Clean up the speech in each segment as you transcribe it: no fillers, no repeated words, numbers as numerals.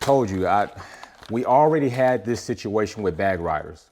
Told you, we already had this situation with bag riders.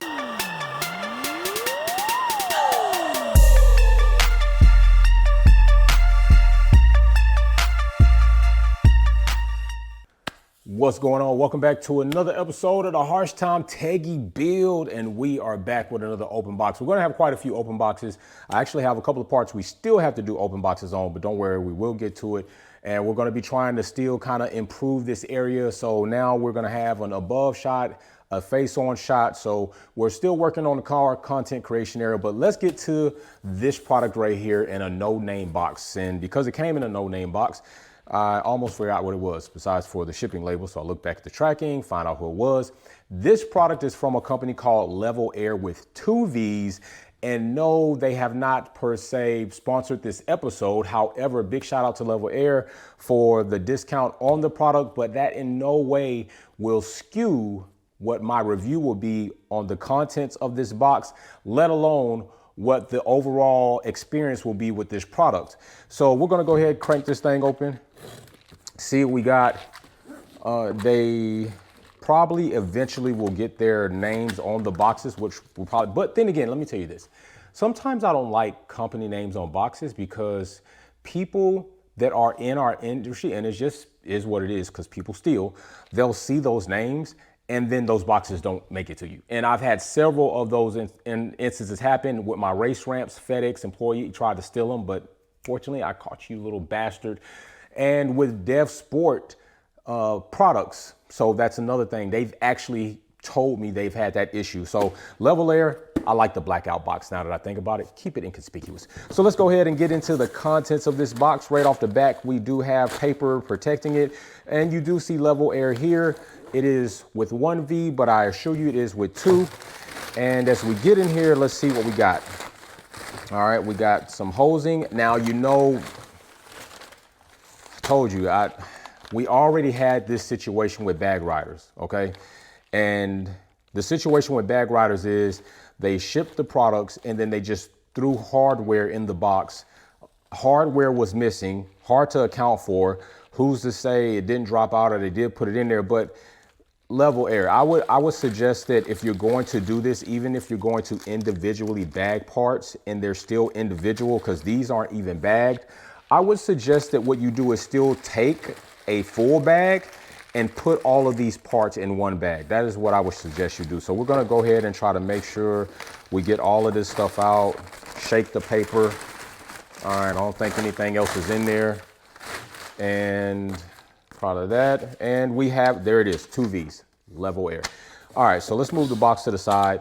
What's going on? Welcome back to another episode of the Harsh Time Teggy Build, and we are back with another open box. We're going to have quite a few open boxes. I actually have a couple of parts we still have to do open boxes on, but don't worry, we will get to it. And we're going to be trying to still kind of improve this area. So now we're going to have an above shot, a face-on shot. So we're still working on the car content creation area, but let's get to this product right here in a no-name box. And because it came in a no-name box, I almost forgot what it was besides for the shipping label. So I looked back at the tracking, find out who it was. This product is from a company called Level Air with 2 V's. And no, they have not per se sponsored this episode. However, big shout out to Level Air for the discount on the product, but that in no way will skew what my review will be on the contents of this box, let alone what the overall experience will be with this product. So we're gonna go ahead and crank this thing open, see what we got. They probably eventually will get their names on the boxes, which will probably, but then again, let me tell you this. Sometimes I don't like company names on boxes because people that are in our industry, and it just is what it is because people steal, they'll see those names and then those boxes don't make it to you. And I've had several of those instances happen with my race ramps. FedEx employee tried to steal them, but fortunately I caught you, little bastard. And with Dev Sport products, so that's another thing. They've actually told me they've had that issue. So Level Air, I like the blackout box now that I think about it. Keep it inconspicuous. So let's go ahead and get into the contents of this box. Right off the back, we do have paper protecting it. And you do see Level Air here. It is with 1 V, but I assure you it is with 2. And as we get in here, let's see what we got. All right, we got some hosing. Now, you know, I told you, we already had this situation with bag riders, okay? And the situation with bag riders is they ship the products and then they just threw hardware in the box. Hardware was missing, hard to account for. Who's to say it didn't drop out or they did put it in there? But Level Air, I would suggest that if you're going to do this, even if you're going to individually bag parts and they're still individual because these aren't even bagged, I would suggest that what you do is still take a full bag and put all of these parts in one bag. That is what I would suggest you do. So we're gonna go ahead and try to make sure we get all of this stuff out, shake the paper. All right, I don't think anything else is in there. And proud of that. And we have, there it is, 2 V's, Level Air. All right, so let's move the box to the side.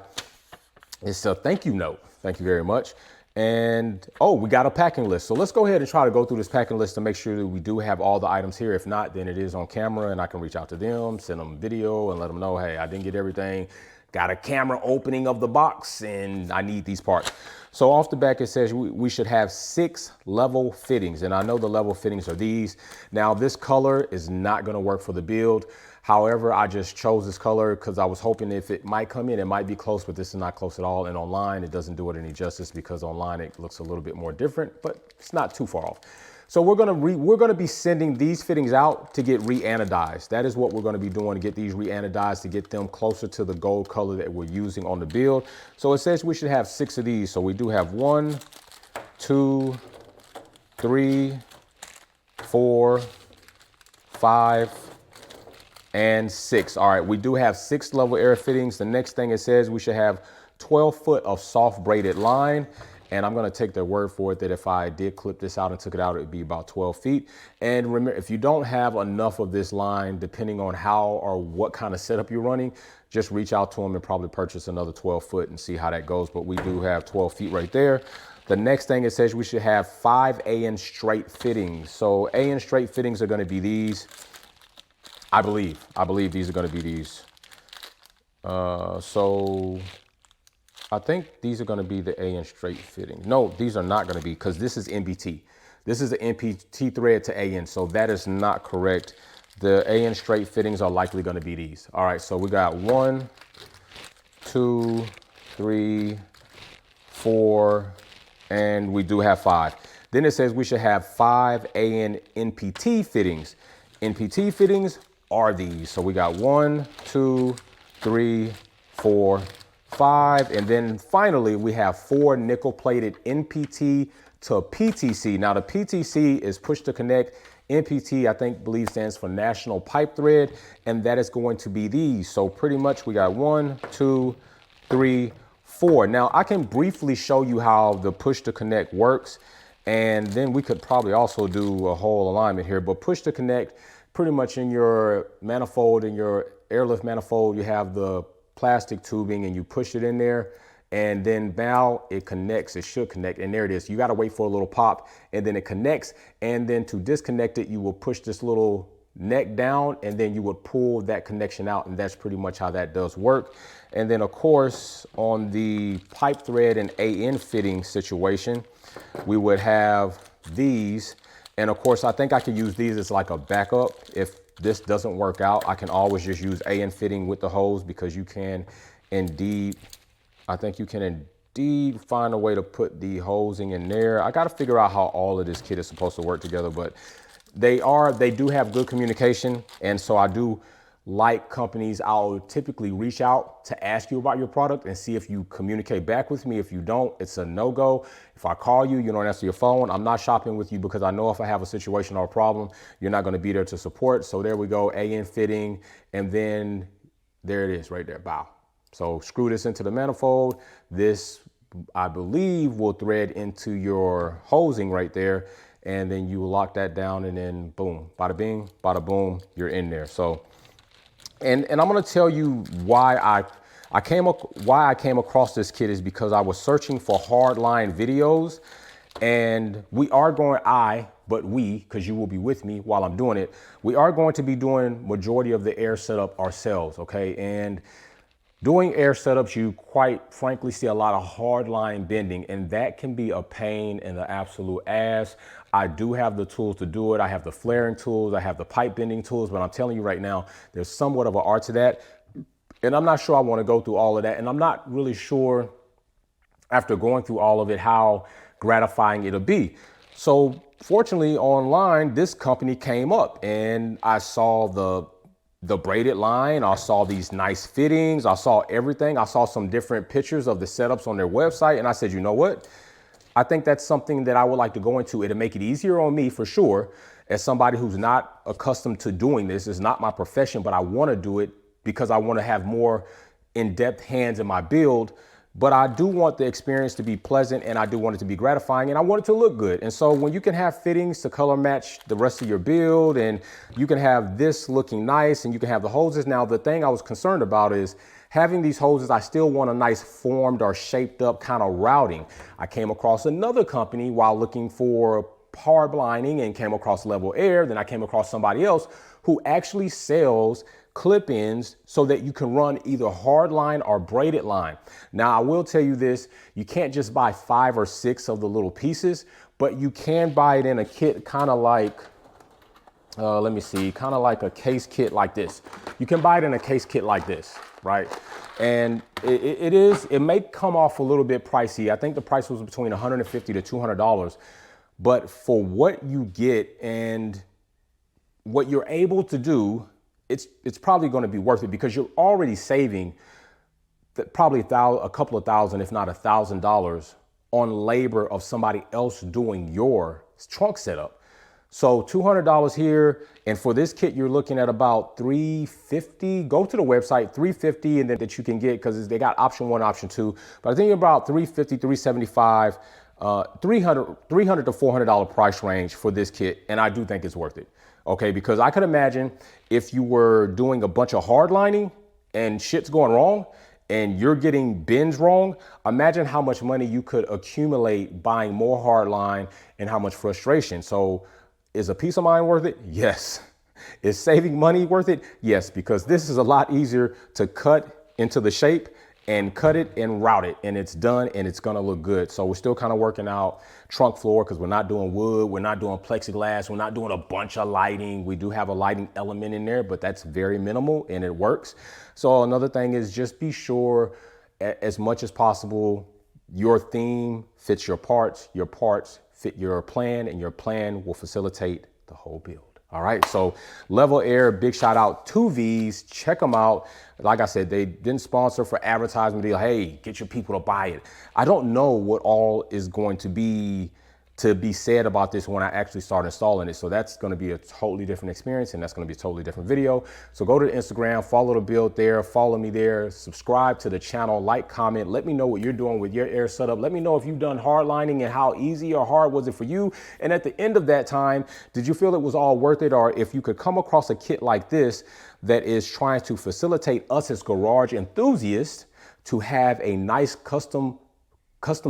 It's a thank you note. Thank you very much. And, oh, we got a packing list. So let's go ahead and try to go through this packing list to make sure that we do have all the items here. If not, then it is on camera and I can reach out to them, send them video and let them know, hey, I didn't get everything. Got a camera opening of the box and I need these parts. So off the back, it says we should have 6 level fittings. And I know the level fittings are these. Now this color is not gonna work for the build. However, I just chose this color because I was hoping if it might come in, it might be close, but this is not close at all. And online, it doesn't do it any justice because online it looks a little bit more different, but it's not too far off. So we're gonna be sending these fittings out to get re-anodized. That is what we're gonna be doing, to get these re-anodized, to get them closer to the gold color that we're using on the build. So it says we should have 6 of these. So we do have 1, 2, 3, 4, 5, and 6. All right, we do have 6 Level Air fittings. The next thing it says we should have 12 foot of soft braided line. And I'm gonna take their word for it that if I did clip this out and took it out, it'd be about 12 feet. And remember, if you don't have enough of this line, depending on how or what kind of setup you're running, just reach out to them and probably purchase another 12 foot and see how that goes. But we do have 12 feet right there. The next thing it says we should have 5 AN straight fittings. So AN straight fittings are gonna be these. I believe these are gonna be these. So I think these are gonna be the AN straight fitting. No, these are not gonna be, because this is NBT. This is the NPT thread to AN, so that is not correct. The AN straight fittings are likely gonna be these. All right, so we got 1, 2, 3, 4, and we do have 5. Then it says we should have 5 AN NPT fittings. NPT fittings are these? So we got 1, 2, 3, 4, 5, and then finally we have 4 nickel plated NPT to PTC. Now the PTC is push to connect. NPT, I think, believe stands for National Pipe Thread, and that is going to be these. So pretty much we got 1, 2, 3, 4. Now I can briefly show you how the push to connect works, and then we could probably also do a whole alignment here. But push to connect, pretty much in your manifold, in your airlift manifold, you have the plastic tubing and you push it in there, and then now it connects. It should connect, and there it is. You got to wait for a little pop, and then it connects. And then to disconnect it, you will push this little neck down, and then you would pull that connection out, and that's pretty much how that does work. And then of course on the pipe thread and AN fitting situation, we would have these, and of course I think I could use these as like a backup. If this doesn't work out, I can always just use AN fitting with the hose, because you can indeed, I think you can indeed find a way to put the hosing in there. I got to figure out how all of this kit is supposed to work together, but they do have good communication. And so I do like companies. I'll typically reach out to ask you about your product and see if you communicate back with me. If you don't, it's a no-go. If I call you, you don't answer your phone, I'm not shopping with you, because I know if I have a situation or a problem, you're not going to be there to support. So there we go, AN fitting, and then there it is right there, bow. So screw this into the manifold. This, I believe, will thread into your hosing right there. And then you lock that down, and then boom, bada bing, bada boom, you're in there. So, and I'm gonna tell you why I came across this kit is because I was searching for hardline videos, and we, because you will be with me while I'm doing it, we are going to be doing majority of the air setup ourselves, okay? And doing air setups, you quite frankly see a lot of hard line bending, and that can be a pain in the absolute ass. I do have the tools to do it. I have the flaring tools, I have the pipe bending tools, but I'm telling you right now, there's somewhat of an art to that. And I'm not sure I want to go through all of that. And I'm not really sure, after going through all of it, how gratifying it'll be. So fortunately online, this company came up, and I saw the braided line. I saw these nice fittings. I saw everything. I saw some different pictures of the setups on their website. And I said, you know what? I think that's something that I would like to go into. It'll make it easier on me for sure. As somebody who's not accustomed to doing this, it's not my profession, but I want to do it because I want to have more in-depth hands in my build. But I do want the experience to be pleasant, and I do want it to be gratifying, and I want it to look good. And so when you can have fittings to color match the rest of your build, and you can have this looking nice, and you can have the hoses. Now, the thing I was concerned about is having these hoses, I still want a nice formed or shaped up kind of routing. I came across another company while looking for hard lining and came across Level Air. Then I came across somebody else who actually sells clip-ins so that you can run either hard line or braided line. Now, I will tell you this, you can't just buy 5 or 6 of the little pieces, but you can buy it in a kit, kind of like, let me see, kind of like a case kit like this. You can buy it in a case kit like this, right? And it may come off a little bit pricey. I think the price was between $150 to $200, but for what you get and what you're able to do, it's probably going to be worth it, because you're already saving probably a couple of thousand, if not $1,000 on labor of somebody else doing your trunk setup. So $200 here, and for this kit, you're looking at about $350. Go to the website, $350, and then that you can get, because they got option 1, option 2. But I think about $350, $375, $300 to $400 price range for this kit, and I do think it's worth it. Okay, because I could imagine if you were doing a bunch of hard lining and shit's going wrong and you're getting bends wrong, imagine how much money you could accumulate buying more hard line and how much frustration. So is a peace of mind worth it? Yes. Is saving money worth it? Yes, because this is a lot easier to cut into the shape and cut it and route it, and it's done, and it's gonna look good. So we're still kind of working out trunk floor, because we're not doing wood, we're not doing plexiglass, we're not doing a bunch of lighting. We do have a lighting element in there, but that's very minimal and it works. So another thing is just be sure as much as possible your theme fits your parts fit your plan, and your plan will facilitate the whole build. All right, so Level Air, big shout out to V's. Check them out. Like I said, they didn't sponsor for advertisement deal. Hey, get your people to buy it. I don't know what all is going to be said about this when I actually start installing it. So that's going to be a totally different experience, and that's going to be a totally different video. So go to the Instagram, follow the build there, follow me there, subscribe to the channel, like, comment, let me know what you're doing with your air setup. Let me know if you've done hard lining and how easy or hard was it for you. And at the end of that time, did you feel it was all worth it? Or if you could come across a kit like this that is trying to facilitate us as garage enthusiasts to have a nice custom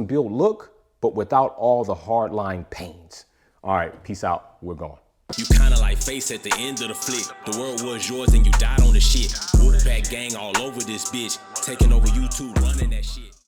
build look, but without all the hardline pains. All right, peace out. We're going. You kinda like Face at the end of the flick. The world was yours and you died on the shit. Wolfpack gang all over this bitch. Taking over YouTube, running that shit.